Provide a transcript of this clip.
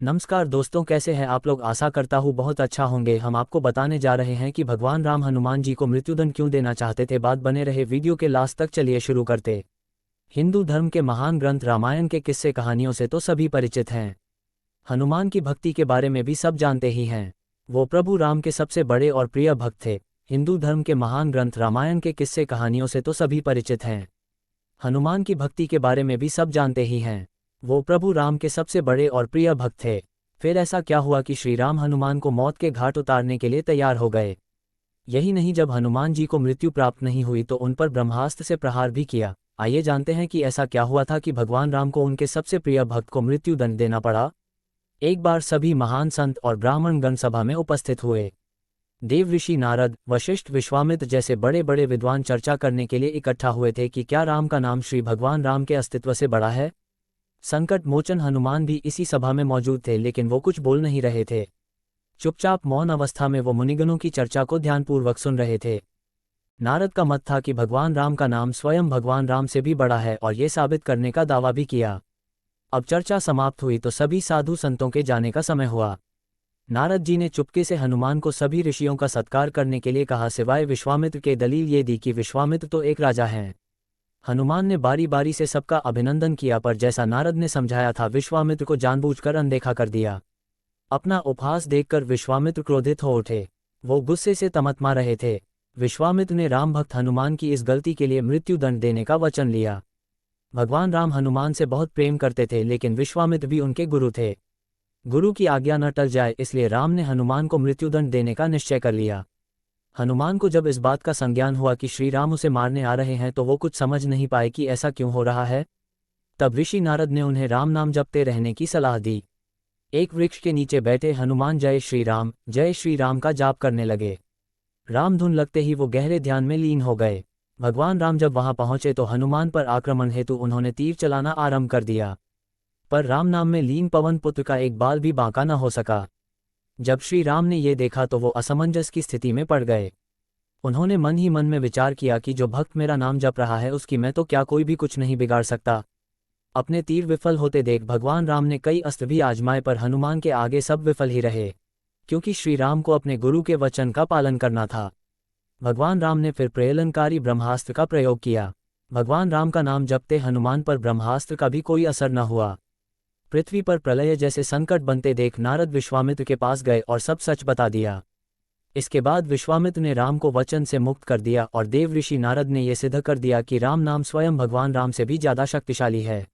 नमस्कार दोस्तों, कैसे हैं आप लोग। आशा करता हूँ बहुत अच्छा होंगे। हम आपको बताने जा रहे हैं कि भगवान राम हनुमान जी को मृत्युदंड क्यों देना चाहते थे। बात बने रहे वीडियो के लास्ट तक। चलिए शुरू करते। हिंदू धर्म के महान ग्रंथ रामायण के किस्से कहानियों से तो सभी परिचित हैं। हनुमान की भक्ति के बारे में भी सब जानते ही हैं। वो प्रभु राम के सबसे बड़े और प्रिय भक्त थे। हिंदू धर्म के महान ग्रंथ रामायण के किस्से कहानियों से तो सभी परिचित हैं। हनुमान की भक्ति के बारे में भी सब जानते ही हैं। वो प्रभु राम के सबसे बड़े और प्रिय भक्त थे। फिर ऐसा क्या हुआ कि श्री राम हनुमान को मौत के घाट उतारने के लिए तैयार हो गए। यही नहीं, जब हनुमान जी को मृत्यु प्राप्त नहीं हुई तो उन पर ब्रह्मास्त्र से प्रहार भी किया। आइए जानते हैं कि ऐसा क्या हुआ था कि भगवान राम को उनके सबसे प्रिय भक्त को मृत्यु दंड देना पड़ा। एक बार सभी महान संत और ब्राह्मण गण सभा में उपस्थित हुए। देव ऋषि नारद, वशिष्ठ, विश्वामित्र जैसे बड़े बड़े विद्वान चर्चा करने के लिए इकट्ठा हुए थे कि क्या राम का नाम श्री भगवान राम के अस्तित्व से बड़ा है। संकट मोचन हनुमान भी इसी सभा में मौजूद थे, लेकिन वो कुछ बोल नहीं रहे थे। चुपचाप मौन अवस्था में वो मुनिगणों की चर्चा को ध्यानपूर्वक सुन रहे थे। नारद का मत था कि भगवान राम का नाम स्वयं भगवान राम से भी बड़ा है और ये साबित करने का दावा भी किया। अब चर्चा समाप्त हुई तो सभी साधु संतों के जाने का समय हुआ। नारद जी ने चुपके से हनुमान को सभी ऋषियों का सत्कार करने के लिए कहा, सिवाय विश्वामित्र के। दलील ये दी कि विश्वामित्र तो एक राजा हैं। हनुमान ने बारी बारी से सबका अभिनंदन किया, पर जैसा नारद ने समझाया था विश्वामित्र को जानबूझकर अनदेखा कर दिया। अपना उपहास देखकर विश्वामित्र क्रोधित हो उठे। वो गुस्से से तमतमा रहे थे। विश्वामित्र ने राम भक्त हनुमान की इस गलती के लिए मृत्यु दंड देने का वचन लिया। भगवान राम हनुमान से बहुत प्रेम करते थे, लेकिन विश्वामित्र भी उनके गुरु थे। गुरु की आज्ञा न टल जाए, इसलिए राम ने हनुमान को मृत्युदंड देने का निश्चय कर लिया। हनुमान को जब इस बात का संज्ञान हुआ कि श्री राम उसे मारने आ रहे हैं तो वो कुछ समझ नहीं पाए कि ऐसा क्यों हो रहा है। तब ऋषि नारद ने उन्हें राम नाम जपते रहने की सलाह दी। एक वृक्ष के नीचे बैठे हनुमान जय श्री राम का जाप करने लगे। राम धुन लगते ही वो गहरे ध्यान में लीन हो गए। भगवान राम जब वहां पहुंचे तो हनुमान पर आक्रमण हेतु उन्होंने तीर चलाना आरंभ कर दिया, पर राम नाम में लीन पवन पुत्र का एक बाल भी बांका न हो सका। जब श्री राम ने ये देखा तो वो असमंजस की स्थिति में पड़ गए। उन्होंने मन ही मन में विचार किया कि जो भक्त मेरा नाम जप रहा है उसकी मैं तो क्या कोई भी कुछ नहीं बिगाड़ सकता। अपने तीर विफल होते देख भगवान राम ने कई अस्त्र भी आजमाए, पर हनुमान के आगे सब विफल ही रहे, क्योंकि श्री राम को अपने गुरु के वचन का पालन करना था। भगवान राम ने फिर प्रलयंकारी ब्रह्मास्त्र का प्रयोग किया। भगवान राम का नाम जपते हनुमान पर ब्रह्मास्त्र का भी कोई असर न हुआ। पृथ्वी पर प्रलय जैसे संकट बनते देख नारद विश्वामित्र के पास गए और सब सच बता दिया। इसके बाद विश्वामित्र ने राम को वचन से मुक्त कर दिया और देव ऋषि नारद ने यह सिद्ध कर दिया कि राम नाम स्वयं भगवान राम से भी ज्यादा शक्तिशाली है।